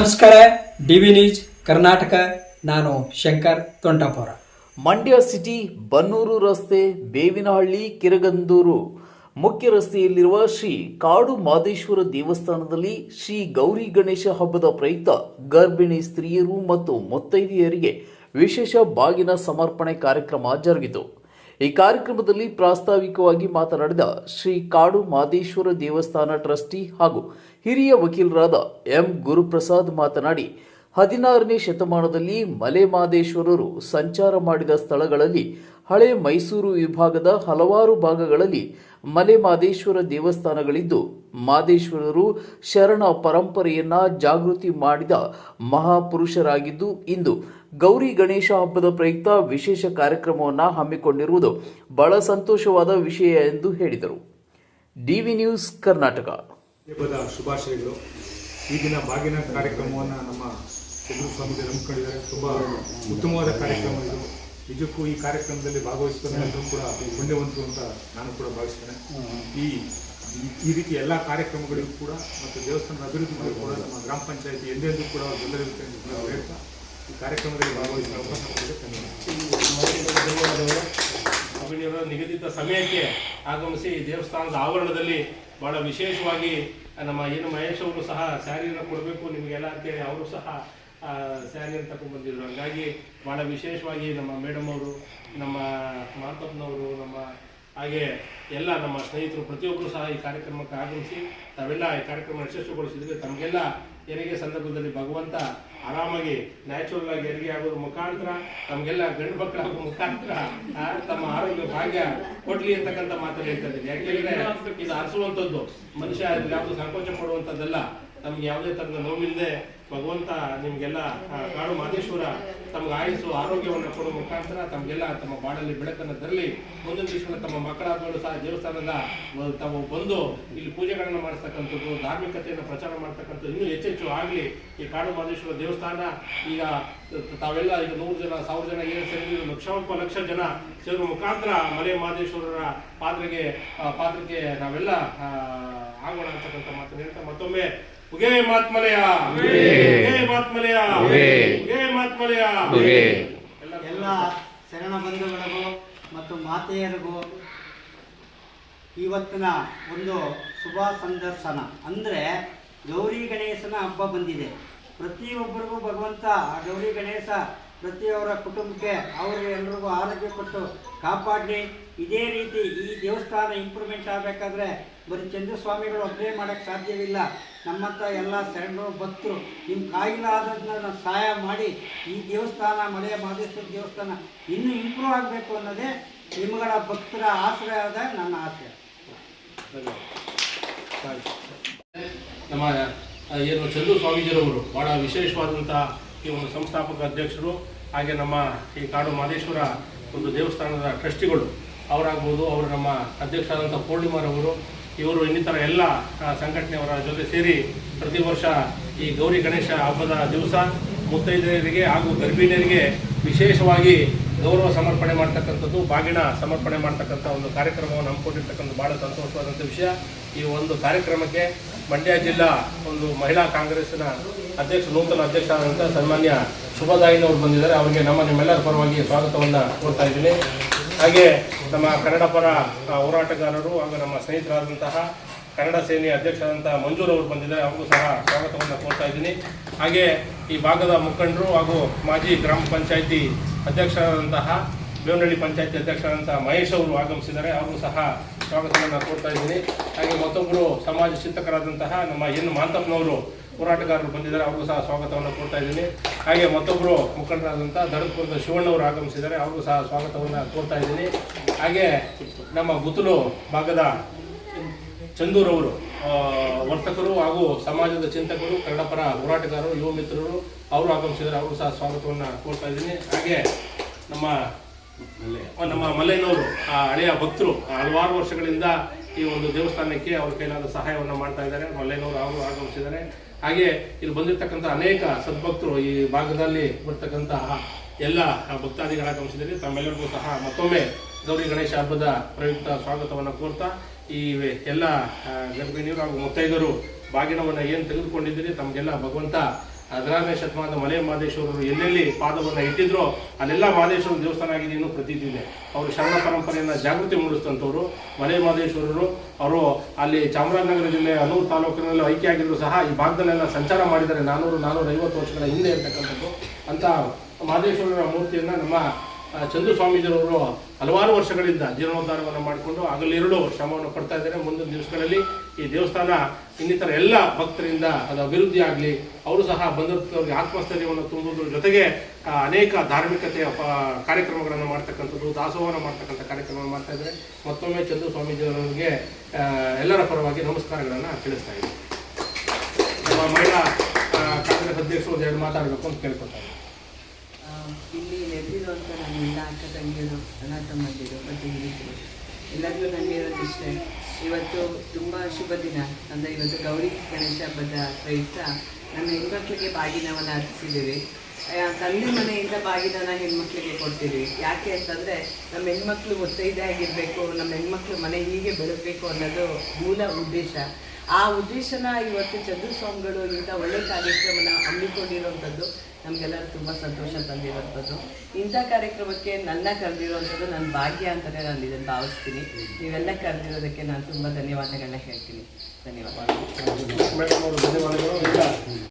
ನಮಸ್ಕಾರ. DV news Karnataka. ನಾನು Shankar Thontapura. Mandya city Bannur ರಸ್ತೆ, ಬೇವಿನಹಳ್ಳಿ, ಕಿರಗಂದೂರು ಮುಖ್ಯ ರಸ್ತೆಯಲ್ಲಿರುವ ಶ್ರೀ ಕಾಡು ಮಾದೇಶ್ವರ ದೇವಸ್ಥಾನದಲ್ಲಿ ಶ್ರೀ ಗೌರಿ ಗಣೇಶ ಹಬ್ಬದ ಪ್ರಯುಕ್ತ ಗರ್ಭಿಣಿ ಸ್ತ್ರೀಯರು ಮತ್ತು ಮುತ್ತೈದೆಯರಿಗೆ ವಿಶೇಷ ಬಾಗಿನ ಸಮರ್ಪಣೆ ಕಾರ್ಯಕ್ರಮ ಜರುಗಿತು. ಈ ಕಾರ್ಯಕ್ರಮದಲ್ಲಿ ಪ್ರಾಸ್ತಾವಿಕವಾಗಿ ಮಾತನಾಡಿದ ಶ್ರೀ ಕಾಡು ಮಾದೇಶ್ವರ ದೇವಸ್ಥಾನ ಟ್ರಸ್ಟಿ ಹಾಗೂ ಹಿರಿಯ ವಕೀಲರಾದ ಎಂ ಗುರುಪ್ರಸಾದ್ ಮಾತನಾಡಿ, 16ನೇ ಶತಮಾನದಲ್ಲಿ ಮಲೆ ಮಾದೇಶ್ವರರು ಸಂಚಾರ ಮಾಡಿದ ಸ್ಥಳಗಳಲ್ಲಿ ಹಳೆ ಮೈಸೂರು ವಿಭಾಗದ ಹಲವಾರು ಭಾಗಗಳಲ್ಲಿ ಮಲೆ ಮಾದೇಶ್ವರ ದೇವಸ್ಥಾನಗಳಿದ್ದು, ಮಾದೇಶ್ವರರು ಶರಣ ಪರಂಪರೆಯನ್ನ ಜಾಗೃತಿ ಮಾಡಿದ ಮಹಾಪುರುಷರಾಗಿದ್ದು, ಇಂದು ಗೌರಿ ಗಣೇಶ ಹಬ್ಬದ ಪ್ರಯುಕ್ತ ವಿಶೇಷ ಕಾರ್ಯಕ್ರಮವನ್ನು ಹಮ್ಮಿಕೊಂಡಿರುವುದು ಬಹಳ ಸಂತೋಷವಾದ ವಿಷಯ ಎಂದು ಹೇಳಿದರು. DV news Karnataka. ಹಬ್ಬದ ಶುಭಾಶಯಗಳು. ಈ ದಿನ ಬಾಗಿನ ಕಾರ್ಯಕ್ರಮವನ್ನು ನಮ್ಮ ಚಂದ್ರು ಸ್ವಾಮಿಗಳು ಹಮ್ಮಿಕೊಂಡಿದ್ದಾರೆ. ತುಂಬ ಉತ್ತಮವಾದ ಕಾರ್ಯಕ್ರಮ ಇದು. ನಿಜಕ್ಕೂ ಈ ಕಾರ್ಯಕ್ರಮದಲ್ಲಿ ಭಾಗವಹಿಸ್ತಾನೆ ಎಲ್ಲರೂ ಕೂಡ ಪುಣ್ಯವಂತರು ಅಂತ ನಾನು ಕೂಡ ಭಾವಿಸ್ತೇನೆ. ಈ ರೀತಿ ಎಲ್ಲ ಕಾರ್ಯಕ್ರಮಗಳಿಗೂ ಕೂಡ ಮತ್ತು ದೇವಸ್ಥಾನದ ಅಭಿವೃದ್ಧಿಗೂ ಕೂಡ ನಮ್ಮ ಗ್ರಾಮ ಪಂಚಾಯತಿ ಎಂದೆಂದೂ ಕೂಡ ಬೆಂಬಲಿರುತ್ತೆ ಅಂತ ಹೇಳ್ತಾ ಈ ಕಾರ್ಯಕ್ರಮದಲ್ಲಿ ಭಾಗವಹಿಸಿದ ಅವಕಾಶ ಧನ್ಯವಾದಗಳು. ನಿಗದಿತ ಸಮಯಕ್ಕೆ ಆಗಮಿಸಿ ದೇವಸ್ಥಾನದ ಆವರಣದಲ್ಲಿ ಬಹಳ ವಿಶೇಷವಾಗಿ ನಮ್ಮ ಏನು ಮಹೇಶ್ ಅವರು ಸಹ ಸ್ಯಾರಿಯನ್ನು ಕೊಡಬೇಕು ನಿಮಗೆಲ್ಲ ಅಂತೇಳಿ ಅವರು ಸಹ ಸ್ಯಾರಿಯನ್ನು ತಗೊಂಡ್ಬಂದಿದ್ರು. ಹಾಗಾಗಿ ಭಾಳ ವಿಶೇಷವಾಗಿ ನಮ್ಮ ಮೇಡಮ್ ಅವರು, ನಮ್ಮ ಮಾತಪ್ಪನವರು, ನಮ್ಮ ಹಾಗೆ ಎಲ್ಲ ನಮ್ಮ ಸ್ನೇಹಿತರು ಪ್ರತಿಯೊಬ್ಬರು ಸಹ ಈ ಕಾರ್ಯಕ್ರಮಕ್ಕೆ ಆಗಮಿಸಿ ತಾವೆಲ್ಲ ಈ ಕಾರ್ಯಕ್ರಮ ಯಶಸ್ವಿಗೊಳಿಸಿದ್ವಿ. ತಮಗೆಲ್ಲ ಹೆರಿಗೆ ಸಂದರ್ಭದಲ್ಲಿ ಭಗವಂತ ಆರಾಮಾಗಿ ನ್ಯಾಚುರಲ್ ಆಗಿ ಹೆರಿಗೆ ಆಗೋದ್ರ ಮುಖಾಂತರ ತಮಗೆಲ್ಲ ಗಂಡು ಮಕ್ಕಳಾಗೋ ಮುಖಾಂತರ ತಮ್ಮ ಆರೋಗ್ಯ ಭಾಗ್ಯ ಕೊಡ್ಲಿ ಅಂತಕ್ಕಂಥ ಮಾತನ್ನು ಹೇಳ್ತಾ ಇದ್ದೀನಿ. ಯಾಕೆಂದ್ರೆ ಇದು ಹರಿಸುವಂಥದ್ದು, ಮನುಷ್ಯ ಯಾವುದು ಸಂಕೋಚ ಪಡುವಂಥದ್ದಲ್ಲ. ತಮ್ಗೆ ಯಾವುದೇ ಥರದ ನೋವಿಲ್ಲದೆ ಭಗವಂತ ನಿಮಗೆಲ್ಲ ಕಾಡು ಮಾದೇಶ್ವರ ತಮ್ಗೆ ಆಯುಸ್ಸು ಆರೋಗ್ಯವನ್ನು ಕೊಡುವ ಮುಖಾಂತರ ತಮಗೆಲ್ಲ ತಮ್ಮ ಬಾಳಲ್ಲಿ ಬೆಳಕನ್ನು ತರಲಿ. ಮುಂದಿನ ದಿವಸಗಳ ತಮ್ಮ ಮಕ್ಕಳಾದವರು ಸಹ ದೇವಸ್ಥಾನದ ತಾವು ಬಂದು ಇಲ್ಲಿ ಪೂಜೆಗಳನ್ನು ಮಾಡಿಸ್ತಕ್ಕಂಥದ್ದು, ಧಾರ್ಮಿಕತೆಯನ್ನು ಪ್ರಚಾರ ಮಾಡ್ತಕ್ಕಂಥದ್ದು ಇನ್ನೂ ಹೆಚ್ಚೆಚ್ಚು ಆಗಲಿ. ಈ ಕಾಡು ಮಾದೇಶ್ವರ ದೇವಸ್ಥಾನ ಈಗ ತಾವೆಲ್ಲ ಈಗ 100 ಜನ 1000 ಜನ ಏನು ಸೇರಿದ್ರು, ಲಕ್ಷ ಜನ ಸೇರುವ ಮುಖಾಂತರ ಮಲೆ ಮಾದೇಶ್ವರರ ಪಾತ್ರಕ್ಕೆ ನಾವೆಲ್ಲ ಆಗೋಣ ಅಂತಕ್ಕಂಥ ಮಾತನ್ನು ಹೇಳ್ತಾ ಮತ್ತೊಮ್ಮೆ ಉಗೇ ಮಾತ್ಮಲೆಯ ಎಲ್ಲ ಶರಣ ಬಂಧುಗಳಿಗೂ ಮತ್ತು ಮಾತೆಯರಿಗೂ ಇವತ್ತಿನ ಒಂದು ಶುಭ ಸಂದರ್ಶನ ಅಂದರೆ ಗೌರಿ ಗಣೇಶನ ಹಬ್ಬ ಬಂದಿದೆ. ಪ್ರತಿಯೊಬ್ಬರಿಗೂ ಭಗವಂತ ಗೌರಿ ಗಣೇಶ ಪ್ರತಿಯವರ ಕುಟುಂಬಕ್ಕೆ ಅವ್ರಿಗೆ ಎಲ್ರಿಗೂ ಆರೋಗ್ಯ ಕೊಟ್ಟು ಕಾಪಾಡಲಿ. ಇದೇ ರೀತಿ ಈ ದೇವಸ್ಥಾನ ಇಂಪ್ರೂವ್ಮೆಂಟ್ ಆಗಬೇಕಾದ್ರೆ ಬರೀ ಚಂದ್ರಸ್ವಾಮಿಗಳು ಒಬ್ಬರೇ ಮಾಡೋಕ್ಕೆ ಸಾಧ್ಯವಿಲ್ಲ. ನಮ್ಮಂಥ ಎಲ್ಲ ಶರಣರು ಭಕ್ತರು ನಿಮ್ಮ ಕಾಯಿಲಾದದನ್ನ ಸಹಾಯ ಮಾಡಿ ಈ ದೇವಸ್ಥಾನ ಮಲೆಯ ಮಾದೇಶ್ವರ ದೇವಸ್ಥಾನ ಇನ್ನೂ ಇಂಪ್ರೂವ್ ಆಗಬೇಕು ಅನ್ನೋದೇ ನಿಮ್ಮಗಳ ಭಕ್ತರ ಆಶ್ರಯದ ನನ್ನ ಆಶಯ. ನಮ್ಮ ಏನು ಚಂದ್ರು ಸ್ವಾಮೀಜಿರವರು ಭಾಳ ವಿಶೇಷವಾದಂಥ ಈ ಒಂದು ಸಂಸ್ಥಾಪಕ ಅಧ್ಯಕ್ಷರು, ಹಾಗೆ ನಮ್ಮ ಈ ಕಾಡು ಮಾದೇಶ್ವರ ಒಂದು ದೇವಸ್ಥಾನದ ಟ್ರಸ್ಟಿಗಳು ಅವರಾಗ್ಬೋದು, ಅವರು ನಮ್ಮ ಅಧ್ಯಕ್ಷರಾದಂಥ ಪೂರ್ಣಿಮಾರವರು, ಇವರು ಇನ್ನಿತರ ಎಲ್ಲ ಸಂಘಟನೆಯವರ ಜೊತೆ ಸೇರಿ ಪ್ರತಿ ವರ್ಷ ಈ ಗೌರಿ ಗಣೇಶ ಹಬ್ಬದ ದಿವಸ ಮುತ್ತೈದೆಯರಿಗೆ ಹಾಗೂ ಗರ್ಭಿಣಿಯರಿಗೆ ವಿಶೇಷವಾಗಿ ಗೌರವ ಸಮರ್ಪಣೆ ಮಾಡ್ತಕ್ಕಂಥದ್ದು, ಬಾಗಿನ ಸಮರ್ಪಣೆ ಮಾಡ್ತಕ್ಕಂಥ ಒಂದು ಕಾರ್ಯಕ್ರಮವನ್ನು ಹಮ್ಮಿಕೊಂಡಿರ್ತಕ್ಕಂಥ ಭಾಳ ಸಂತೋಷವಾದಂಥ ವಿಷಯ. ಈ ಒಂದು ಕಾರ್ಯಕ್ರಮಕ್ಕೆ ಮಂಡ್ಯ ಜಿಲ್ಲಾ ಒಂದು ಮಹಿಳಾ ಕಾಂಗ್ರೆಸ್ಸಿನ ನೂತನ ಅಧ್ಯಕ್ಷರಾದಂಥ ಸನ್ಮಾನ್ಯ ಶುಭದಾಯಿನವರು ಬಂದಿದ್ದಾರೆ. ಅವರಿಗೆ ನಿಮ್ಮೆಲ್ಲರ ಪರವಾಗಿ ಸ್ವಾಗತವನ್ನು ಕೋರ್ತಾ ಇದ್ದೀನಿ. ಹಾಗೆ ನಮ್ಮ ಕನ್ನಡ ಪರ ಹೋರಾಟಗಾರರು ಹಾಗೂ ನಮ್ಮ ಸ್ನೇಹಿತರಾದಂತಹ ಕನ್ನಡ ಸೇನೆಯ ಅಧ್ಯಕ್ಷರಾದಂತಹ ಮಂಜೂರ್ ಅವರು ಬಂದಿದ್ದಾರೆ. ಅವ್ರಿಗೂ ಸಹ ಸ್ವಾಗತವನ್ನು ಕೋರ್ತಾ ಇದ್ದೀನಿ. ಹಾಗೆ ಈ ಭಾಗದ ಮುಖಂಡರು ಹಾಗೂ ಮಾಜಿ ಗ್ರಾಮ ಪಂಚಾಯಿತಿ ಅಧ್ಯಕ್ಷರಾದಂತಹ ಬೇವನಹಳ್ಳಿ ಪಂಚಾಯಿತಿ ಅಧ್ಯಕ್ಷರಾದಂತಹ ಮಹೇಶ್ ಅವರು ಆಗಮಿಸಿದ್ದಾರೆ. ಅವ್ರಿಗೂ ಸಹ ಸ್ವಾಗತವನ್ನು ಕೋರ್ತಾ ಇದ್ದೀನಿ. ಹಾಗೆ ಮತ್ತೊಬ್ಬರು ಸಮಾಜ ಚಿಂತಕರಾದಂತಹ ನಮ್ಮ ಎನ್ ಮಾಂತಪ್ಪನವರು ಹೋರಾಟಗಾರರು ಬಂದಿದ್ದಾರೆ. ಅವ್ರಿಗೂ ಸಹ ಸ್ವಾಗತವನ್ನು ಕೋರ್ತಾ ಇದ್ದೀನಿ. ಹಾಗೆ ಮತ್ತೊಬ್ಬರು ಮುಖಂಡರಾದಂಥ ದಡದಪುರದ ಶಿವಣ್ಣವರು ಆಗಮಿಸಿದ್ದಾರೆ. ಅವ್ರಿಗೂ ಸಹ ಸ್ವಾಗತವನ್ನು ಕೋರ್ತಾ ಇದ್ದೀನಿ. ಹಾಗೆ ನಮ್ಮ ಗುತ್ತಲು ಭಾಗದ ಚಂದೂರವರು ವರ್ತಕರು ಹಾಗೂ ಸಮಾಜದ ಚಿಂತಕರು, ಕನ್ನಡ ಪರ ಹೋರಾಟಗಾರರು, ಯುವ ಮಿತ್ರರು ಅವರು ಆಗಮಿಸಿದ್ದಾರೆ. ಅವ್ರಿಗೂ ಸಹ ಸ್ವಾಗತವನ್ನು ಕೋರ್ತಾ ಇದ್ದೀನಿ. ಹಾಗೆ ನಮ್ಮ ಮಲ್ಲಯ್ಯನವರು ಹಳೆಯ ಭಕ್ತರು, ಹಲವಾರು ವರ್ಷಗಳಿಂದ ಈ ಒಂದು ದೇವಸ್ಥಾನಕ್ಕೆ ಅವ್ರ ಕೈಲಾದ ಸಹಾಯವನ್ನು ಮಾಡ್ತಾ ಇದ್ದಾರೆ. ಮಲ್ಲಯ್ಯನವರು ಅವರು ಆಗಮಿಸಿದ್ದಾರೆ. ಹಾಗೆ ಇಲ್ಲಿ ಬಂದಿರತಕ್ಕಂಥ ಅನೇಕ ಸದ್ಭಕ್ತರು, ಈ ಭಾಗದಲ್ಲಿ ಬರ್ತಕ್ಕಂತಹ ಎಲ್ಲ ಭಕ್ತಾದಿಗಳಾಗಮಿಸಿದ್ದಾರೆ. ತಮ್ಮೆಲ್ಲರಿಗೂ ಸಹ ಮತ್ತೊಮ್ಮೆ ಗೌರಿ ಗಣೇಶ ಹಬ್ಬದ ಪ್ರಯುಕ್ತ ಸ್ವಾಗತವನ್ನು ಕೋರ್ತಾ ಈ ಎಲ್ಲ ಗರ್ಭಿಣಿಯರು ಹಾಗೂ ಮುತ್ತೈದರು ಬಾಗಿನವನ್ನು ಏನು ತೆಗೆದುಕೊಂಡಿದ್ದೀರಿ ತಮಗೆಲ್ಲ ಭಗವಂತ 16ನೇ ಶತಮಾನದ ಮಲೆ ಮಹದೇಶ್ವರರು ಎಲ್ಲೆಲ್ಲಿ ಪಾದವನ್ನು ಇಟ್ಟಿದ್ರೋ ಅಲ್ಲೆಲ್ಲ ಮಹದೇಶ್ವರ ದೇವಸ್ಥಾನ ಆಗಿದೆ ಇನ್ನೂ ಪ್ರತೀತಿ ಇದೆ. ಅವರು ಶರಣ ಪರಂಪರೆಯನ್ನು ಜಾಗೃತಿ ಮೂಡಿಸಿದಂಥವ್ರು ಮಲೆ ಮಹದೇಶ್ವರರು. ಅವರು ಅಲ್ಲಿ ಚಾಮರಾಜನಗರ ಜಿಲ್ಲೆ ಅನೂರು ತಾಲೂಕಿನಲ್ಲಿ ಐಕ್ಯ ಆಗಿದ್ರು ಸಹ ಈ ಭಾಗದಲ್ಲೆಲ್ಲ ಸಂಚಾರ ಮಾಡಿದ್ದಾರೆ 450 ವರ್ಷಗಳ ಹಿಂದೆ ಇರ್ತಕ್ಕಂಥದ್ದು. ಅಂಥ ಮಹದೇಶ್ವರರ ಮೂರ್ತಿಯನ್ನು ನಮ್ಮ ಚಂದು ಸ್ವಾಮೀಜಿರವರು ಹಲವಾರು ವರ್ಷಗಳಿಂದ ಜೀರ್ಣೋದ್ಧಾರವನ್ನು ಮಾಡಿಕೊಂಡು ಹಗಲಿರುಳು ಶ್ರಮವನ್ನು ಪಡ್ತಾ ಇದ್ದಾರೆ. ಮುಂದಿನ ದಿವಸಗಳಲ್ಲಿ ಈ ದೇವಸ್ಥಾನ ಇನ್ನಿತರ ಎಲ್ಲ ಭಕ್ತರಿಂದ ಅದು ಅಭಿವೃದ್ಧಿ ಆಗಲಿ, ಅವರು ಸಹ ಬಂದವರಿಗೆ ಆತ್ಮಸ್ಥೈರ್ಯವನ್ನು ತುಂಬುವುದ್ರ ಜೊತೆಗೆ ಅನೇಕ ಧಾರ್ಮಿಕತೆಯ ಕಾರ್ಯಕ್ರಮಗಳನ್ನು ಮಾಡ್ತಕ್ಕಂಥದ್ದು, ದಾಸೋಹನ ಮಾಡ್ತಕ್ಕಂಥ ಕಾರ್ಯಕ್ರಮವನ್ನು ಮಾಡ್ತಾ ಇದ್ದಾರೆ. ಮತ್ತೊಮ್ಮೆ ಚಂದು ಸ್ವಾಮೀಜಿಯವರಿಗೆ ಎಲ್ಲರ ಪರವಾಗಿ ನಮಸ್ಕಾರಗಳನ್ನು ತಿಳಿಸ್ತಾ ಇದ್ದೀನಿ. ನಮ್ಮ ಮಹಿಳಾ ಕಾಂಗ್ರೆಸ್ ಅಧ್ಯಕ್ಷರು ಒಂದೆರಡು ಮಾತಾಡಬೇಕು ಅಂತ ಕೇಳ್ಕೊತಾರೆ. ಇಲ್ಲಿ ನೆರೆದಿರುವಂಥ ನನ್ನ ಎಲ್ಲ ಅಕ್ಕ ತಂಗಿಯರು, ಅಣ್ಣ ತಮ್ಮಂದಿರು ಮತ್ತು ಹಿರಿಯರು ಎಲ್ಲರಿಗೂ ನನಗಿರೋದು ಇಷ್ಟೇ. ಇವತ್ತು ತುಂಬ ಶುಭ ದಿನ. ಅಂದರೆ ಇವತ್ತು ಗೌರಿ ಗಣೇಶ ಹಬ್ಬದ ಪ್ರಯುಕ್ತ ನಮ್ಮ ಹೆಣ್ಮಕ್ಳಿಗೆ ಬಾಗಿನವನ್ನು ಅರ್ಪಿಸಿದ್ದೀವಿ. ತಂದೆ ಮನೆಯಿಂದ ಬಾಗಿನನ ಹೆಣ್ಮಕ್ಳಿಗೆ ಕೊಡ್ತೀವಿ. ಯಾಕೆ ಅಂತಂದರೆ ನಮ್ಮ ಹೆಣ್ಮಕ್ಳು ಒತ್ತೈದೆ ಆಗಿರಬೇಕು, ನಮ್ಮ ಹೆಣ್ಮಕ್ಳು ಮನೆ ಹೀಗೆ ಬೆಳಗಬೇಕು ಅನ್ನೋದು ಮೂಲ ಉದ್ದೇಶ. ಆ ಉದ್ದೇಶನ ಇವತ್ತು ಚಂದು ಸ್ವಾಮಿಗಳು ಇಂಥ ಒಳ್ಳೆಯ ಕಾರ್ಯಕ್ರಮನ ಹಮ್ಮಿಕೊಂಡಿರುವಂಥದ್ದು ನಮಗೆಲ್ಲರೂ ತುಂಬ ಸಂತೋಷ ತಂದಿರುವಂಥದ್ದು. ಇಂಥ ಕಾರ್ಯಕ್ರಮಕ್ಕೆ ನನ್ನ ಕರೆದಿರುವಂಥದ್ದು ನನ್ನ ಭಾಗ್ಯ ಅಂತಲೇ ನಾನು ಇದನ್ನು ಭಾವಿಸ್ತೀನಿ. ನೀವೆಲ್ಲ ಕರೆದಿರೋದಕ್ಕೆ ನಾನು ತುಂಬ ಧನ್ಯವಾದಗಳನ್ನ ಹೇಳ್ತೀನಿ. ಧನ್ಯವಾದ. ಮೇಡಮ್ ಅವರು ಧನ್ಯವಾದಗಳು.